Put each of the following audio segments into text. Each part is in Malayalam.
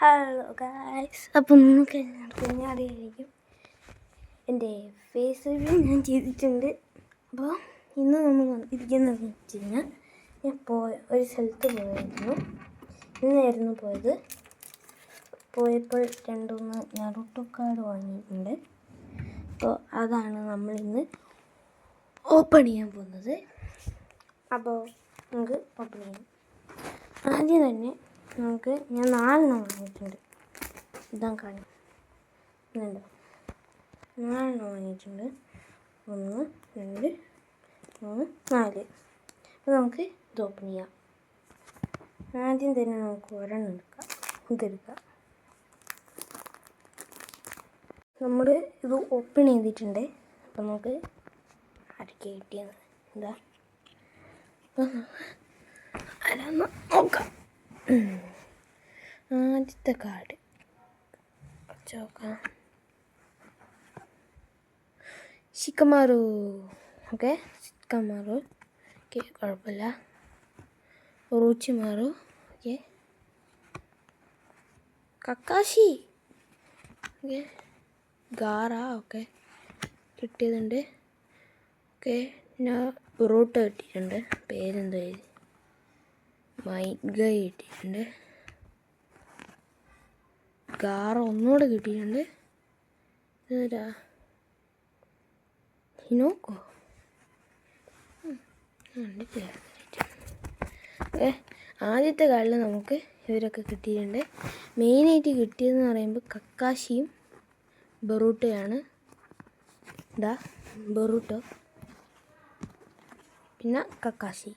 ഹലോ ഗായ്സ്, അപ്പം നിങ്ങൾക്ക് എല്ലാവർക്കും അറിയായിരിക്കും എൻ്റെ ഫേസ് റിവ്യൂ ഞാൻ ചെയ്തിട്ടുണ്ട്. അപ്പോൾ ഇന്ന് നമ്മൾ ഇരിക്കുന്നതെന്ന് വെച്ച് കഴിഞ്ഞാൽ ഞാൻ ഒരു സ്ഥലത്ത് പോയിരുന്നു. ഇന്നായിരുന്നു പോയപ്പോൾ 2-3 നറുട്ടോ കാർഡ് വാങ്ങിയിട്ടുണ്ട്. അപ്പോൾ അതാണ് നമ്മളിന്ന് ഓപ്പൺ ചെയ്യാൻ പോകുന്നത്. അപ്പോൾ നമുക്ക് ഓപ്പൺ ചെയ്യാം. ആദ്യം തന്നെ ഞാൻ 4 വാങ്ങിയിട്ടുണ്ട്. ഇതാ കാണാം, ഇതുണ്ടോ, 4 വാങ്ങിയിട്ടുണ്ട്. 1, 2, 3, 4. അപ്പോൾ നമുക്ക് ഇത് ഓപ്പൺ ചെയ്യാം. ആദ്യം തന്നെ നമുക്ക് ഒരെണ്ണം എടുക്കാം. ഇതെടുക്കാം. നമ്മൾ ഇത് ഓപ്പൺ ചെയ്തിട്ടുണ്ട്. അപ്പോൾ നമുക്ക് ആരൊക്കെ കിട്ടിയത് എന്താ ആരാന്ന് നോക്കാം. ആദ്യത്തെ കാർഡ് നോക്കാം, ഷിക്കമാറു. Okay, Shikamaru. ഓക്കെ, കുഴപ്പമില്ല. Orochimaru. Okay, Kakashi. Okay, Gaara. Okay, കിട്ടിയതുണ്ട്. ഓക്കെ, പിന്നെ ബറൂട്ടോ കിട്ടിയിട്ടുണ്ട്. പേരെന്താ, മൈഗ കിട്ടിയിട്ടുണ്ട്. ഗാറ ഒന്നുകൂടെ കിട്ടിയിട്ടുണ്ട്. ഇതാ ഹിനോക്കോ. ആദ്യത്തെ കാർഡിൽ നമുക്ക് ഇവരൊക്കെ കിട്ടിയിട്ടുണ്ട്. മെയിനായിട്ട് കിട്ടിയതെന്ന് പറയുമ്പോൾ കക്കാശിയും ബറൂട്ടോയാണ്. ഇതാ ബറൂട്ടോ, പിന്നെ കക്കാശി,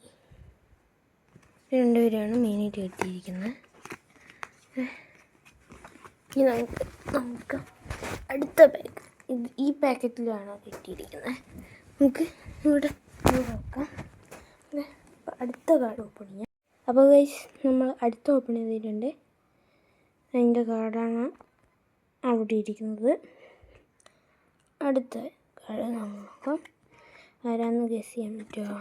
രണ്ടുപേരാണ് മെയിനായിട്ട് കിട്ടിയിരിക്കുന്നത്. ഇനി നമുക്ക് അടുത്ത പാക്ക്, ഈ പാക്കറ്റിലാണ് കിട്ടിയിരിക്കുന്നത്. നമുക്ക് ഇവിടെ നോക്കാം. അടുത്ത കാർഡ് ഓപ്പൺ ചെയ്യാം. അപ്പോൾ ഗൈസ്, നമ്മൾ അടുത്ത ഓപ്പൺ ചെയ്തിട്ടുണ്ട്. അതിൻ്റെ കാർഡാണ് അവിടെ ഇരിക്കുന്നത്. അടുത്ത കാർഡ് നമ്മൾ നോക്കാം. ആരാന്ന് ഗസ് ചെയ്യാൻ പറ്റുമോ?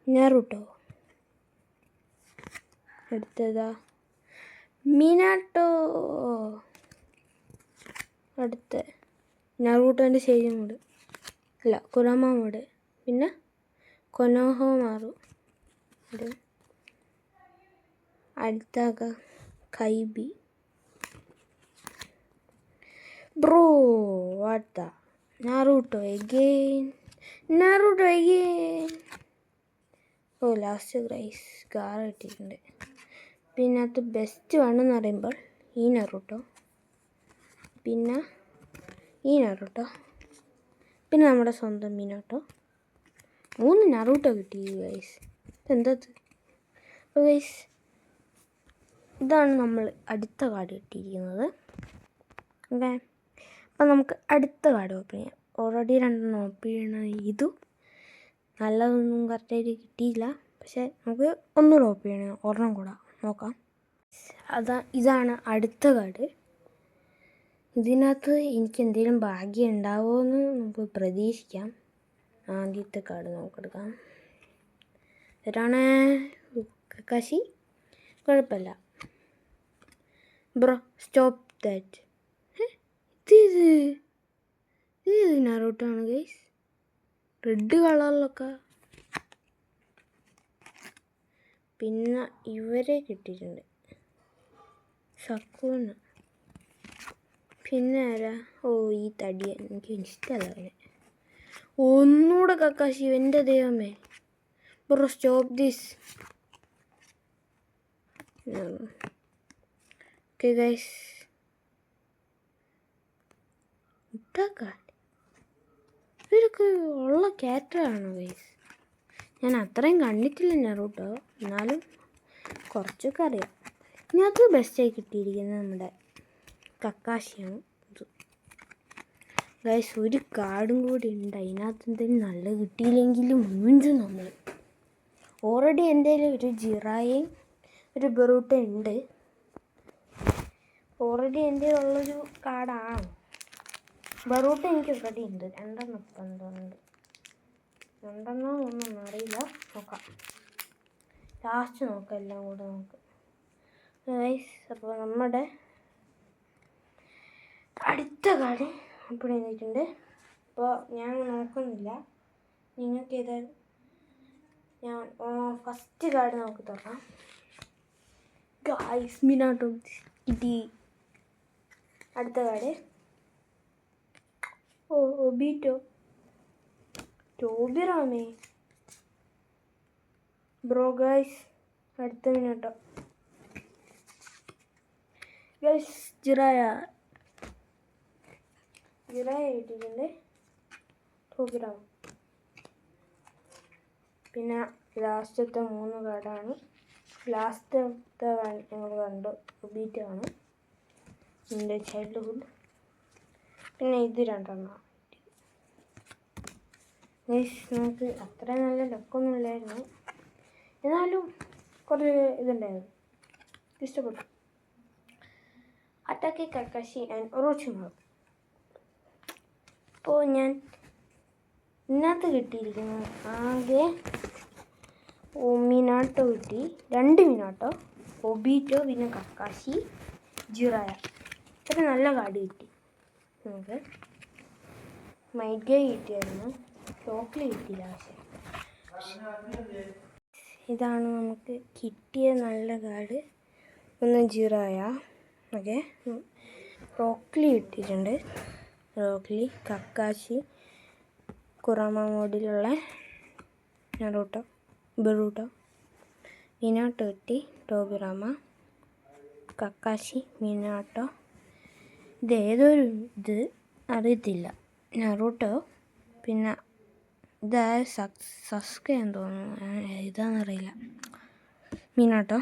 നറുട്ടോ. അടുത്തതാ മിനാട്ടോ. അടുത്ത നറൂട്ടോൻ്റെ ശരി മോഡ് അല്ല, കുരമ മോഡ്. പിന്നെ കൊനോഹോ മാറു. അടുത്ത കൈബി. ബ്രോ വാട്ട. Naruto again. ഓ, ലാസ്റ്റ് റൈസ് ഗാറ കിട്ടിയിട്ടുണ്ട്. പിന്നെ അത് ബെസ്റ്റ് വേണമെന്ന് പറയുമ്പോൾ ഈ നറൂട്ടോ, പിന്നെ ഈ നറൂട്ടോ, പിന്നെ നമ്മുടെ സ്വന്തം മിനാട്ടോ. 3 നറൂട്ടോ കിട്ടി ഗൈസ്. എന്താ? അപ്പോൾ ഗൈസ്, ഇതാണ് നമ്മൾ അടുത്ത കാർഡ് കിട്ടിയിരിക്കുന്നത്. ഓക്കെ, അപ്പം നമുക്ക് അടുത്ത കാർഡ് ഓപ്പൺ ചെയ്യാം. ഓൾറെഡി 2 ഓപ്പൺ ചെയ്യണം. ഇതും നല്ലതൊന്നും കറക്റ്റായിട്ട് കിട്ടിയില്ല. പക്ഷേ നമുക്ക് ഒന്നുകൂടെ ഓപ്പൺ ചെയ്യണം, ഒരെണ്ണം കൂടെ നോക്കാം. ഇതാണ് അടുത്ത കാർഡ്. ഇതിനകത്ത് എനിക്ക് എന്തെങ്കിലും ഭാഗ്യം ഉണ്ടാവുമോ എന്ന് നമുക്ക് പ്രതീക്ഷിക്കാം. ആദ്യത്തെ കാർഡ് നമുക്കെടുക്കാം. ഇതാണ് കക്കാശി. കുഴപ്പമില്ല. Bro stop that. ഇത് നറൂട്ടോ ആണ് ഗൈസ്. റെഡ് കളറിലൊക്കെ. പിന്നെ ഇവരെ കിട്ടിയിട്ടുണ്ട്, സക്കൂന. പിന്നെ ആരാ? ഓ, ഈ തടിയൻ, എനിക്ക് ഇഷ്ടമല്ല അവനെ. ഒന്നുകൂടെ കക്കാശി. എൻ്റെ ദൈവമേ, bro stop this. Okay guys, ഇവരൊക്കെ ഉള്ള ക്യാരക്ടറാണോ ഗൈസ്? ഞാൻ അത്രയും കണ്ടിട്ടില്ല നറൂട്ടോ, എന്നാലും കുറച്ചൊക്കെ അറിയാം. ഇതിനകത്ത് ബെസ്റ്റായി കിട്ടിയിരിക്കുന്നത് നമ്മുടെ കക്കാശിയാണ്. ഗൈസ്, ഒരു കാർഡും കൂടി ഉണ്ട്. അതിനകത്ത് എന്തെങ്കിലും നല്ല കിട്ടിയില്ലെങ്കിലും മൂഞ്ചും നമ്മൾ. ഓൾറെഡി എൻ്റെ കയ്യിൽ ഒരു ജിറായയും ഒരു ബറൂട്ടോ ഉണ്ട്. ഓൾറെഡി എൻ്റെ ഉള്ളൊരു കാർഡാണ്. ബറൂട്ടോ എനിക്ക് ഓൾറെഡി ഉണ്ട്. 2 ഉണ്ട്. 2 ഒന്നും അറിയില്ല, നോക്കാം. ലാസ്റ്റ് നോക്കാം എല്ലാം കൂടെ. നമുക്ക് ഗൈസ്, അപ്പോൾ നമ്മുടെ അടുത്ത കാർഡ് അപ്പോൾ എഴുതിയിട്ടുണ്ട്. അപ്പോൾ ഞാൻ നോക്കുന്നില്ല, നിങ്ങൾക്ക് ഇത് ഞാൻ ഫസ്റ്റ് കാർഡ് നമുക്ക് തുറക്കാം. ഗൈസ്, മിനാട്ടോ കിട്ടി. അടുത്ത കാർഡ് ഒബീറ്റോ, ടോബിറാമേ ബ്രോ. ഗൈസ്, അടുത്ത മിനാട്ടോ. ഗൈസ്, ജിറായ കിട്ടിയിട്ടുണ്ട്. ടോബിറാമ. പിന്നെ ലാസ്റ്റത്തെ 3 കാർഡാണ്. ലാസ്റ്റത്തെ ഞങ്ങൾ കണ്ടു ഒബീറ്റോ എൻ്റെ ചൈൽഡ്ഹുഡ്. പിന്നെ ഇത് 2 ഗൈസ്, നമുക്ക് അത്ര നല്ല ലക്കൊന്നും ഇല്ലായിരുന്നു, എന്നാലും കുറേ ഇതുണ്ടായിരുന്നു, ഇഷ്ടപ്പെട്ടു. അറ്റാക്കി, കക്കാശി ആൻഡ് ഒറോച്ചിമാറു. അപ്പോൾ ഞാൻ ഇതിനകത്ത് കിട്ടിയിരിക്കുന്നത് ആകെ മിനാട്ടോ കിട്ടി, 2 മിനാട്ടോ, ഒബീറ്റോ, പിന്നെ കക്കാശി, ജിറായ. ഇത്ര നല്ല കാർഡ് കിട്ടി നമുക്ക്. മൈഗേ കിട്ടിയായിരുന്നു, ചോക്ലി കിട്ടിയില്ല. പക്ഷേ ഇതാണ് നമുക്ക് കിട്ടിയ നല്ല കാർഡ്. ഒന്ന് ജിറായ, ഓക്കെ. റോക്ലി കിട്ടിയിട്ടുണ്ട്, റോക്ലി, കക്കാശി, കുറാമ മോഡിലുള്ള നറൂട്ടോ, ബറൂട്ടോ, മിനാട്ടോ കിട്ടി, ടോബിറാമ, കക്കാശി, മിനാട്ടോ. ഇതേതൊരു ഇത് അറിയത്തില്ല, നറൂട്ടോ. പിന്നെ ഇത് സസ്കയാന്ന് തോന്നുന്നു, ഇതാണെന്നറിയില്ല. മിനാട്ടോ,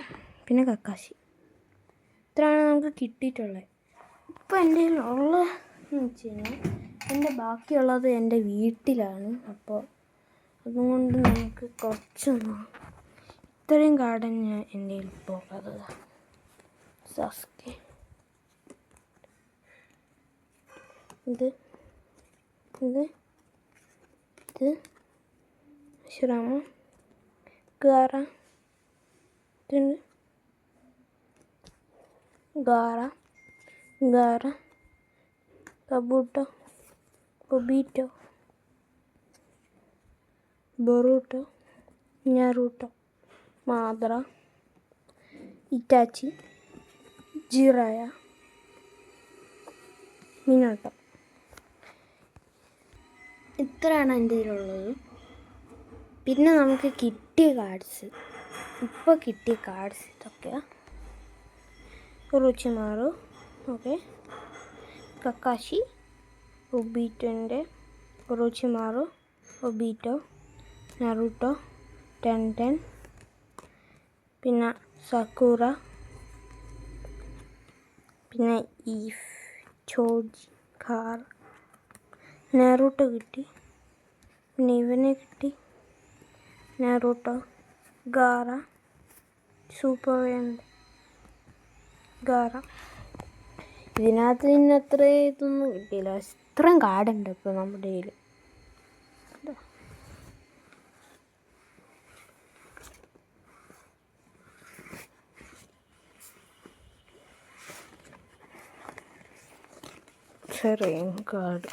പിന്നെ കക്കാശി. ഇത്രയാണ് നമുക്ക് കിട്ടിയിട്ടുള്ളത്. ഇപ്പോൾ എൻ്റെ ഉള്ളതെന്ന് വെച്ച് കഴിഞ്ഞാൽ എൻ്റെ ബാക്കിയുള്ളത് എൻ്റെ വീട്ടിലാണ്. അപ്പോൾ അതുകൊണ്ട് നമുക്ക് കുറച്ചൊന്നും ഇത്രയും കാർഡൻ ഞാൻ എൻ്റെ ഇപ്പോൾ ഉള്ളത്. സസ്കെ, ഇത് ശിറാമ, ഗാറ, ഗാറ, കബൂട്ടോ, ഒബീറ്റോ, ബൊറൂട്ടോ, നറൂട്ടോ, മാദ്ര, ഇറ്റാച്ചി, ജിറായ, മിനാട്ടോ. ഇത്രയാണ് എൻ്റെ കയ്യിലുള്ളത്. പിന്നെ നമുക്ക് കിട്ടിയ കാർഡ്സ്, ഇപ്പോൾ കിട്ടിയ കാർഡ്സ് ഇതൊക്കെയാണ്. ഒറോച്ചിമാറു, ഓക്കെ, കക്കാശി, ഒബീറ്റോൻ്റെ ഒറോച്ചിമാറു, ഒബീറ്റോ, നറൂട്ടോ, ടെൻ, പിന്നെ സക്കൂറ, പിന്നെ ഈ ചോജി കാർ, നറൂട്ടോ കിട്ടി. പിന്നെ ഇവനെ കിട്ടി, നറൂട്ടോ, ഗാറ, സൂപ്പർ വേണ്ട ഗാറ. ഇതിനകത്ത് പിന്നെ അത്ര ഇതൊന്നും കിട്ടിയില്ല. ഇത്രയും കാർഡുണ്ട് ഇപ്പോൾ നമ്മുടെ കയ്യിൽ. ചെറിയ കാർഡ്.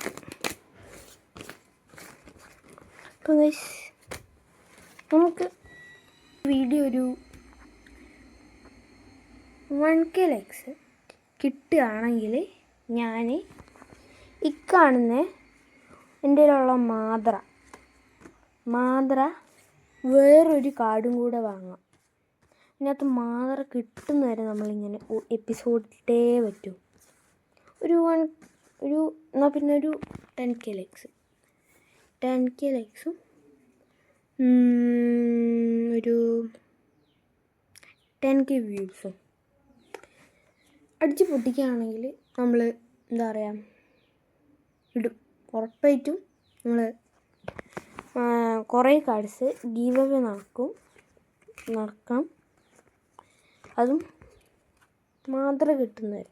അപ്പോൾ നമുക്ക് വീഡിയോ ഒരു 1K ലൈക്സ് കിട്ടുകയാണെങ്കിൽ ഞാൻ ഇക്കാണുന്ന എൻ്റെ കയ്യിലുള്ള മാദ്ര വേറൊരു കാർഡും കൂടെ വാങ്ങാം. ഇതിനകത്ത് മാദ്ര കിട്ടുന്നവരെ നമ്മളിങ്ങനെ എപ്പിസോഡിട്ടേ പറ്റും. എന്നാൽ പിന്നെ ഒരു 10K ലൈക്സും ഒരു 10K വ്യൂസും അടിച്ച് പൊട്ടിക്കുകയാണെങ്കിൽ നമ്മൾ എന്താ പറയുക ഇടും. ഉറപ്പായിട്ടും നമ്മൾ കുറേ കാർഡ്സ് ഗീവ് അവേ നടക്കാം. അതും മാദ്ര കിട്ടുന്നവരെ.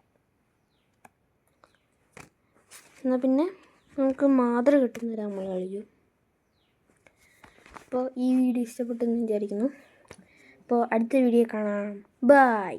എന്നാൽ പിന്നെ നമുക്ക് മാദ്ര കിട്ടുന്നവരെ നമ്മൾ കളിക്കും. അപ്പോൾ ഈ വീഡിയോ ഇഷ്ടപ്പെട്ടെന്ന് വിചാരിക്കുന്നു. അപ്പോൾ അടുത്ത വീഡിയോ കാണാം. ബൈ.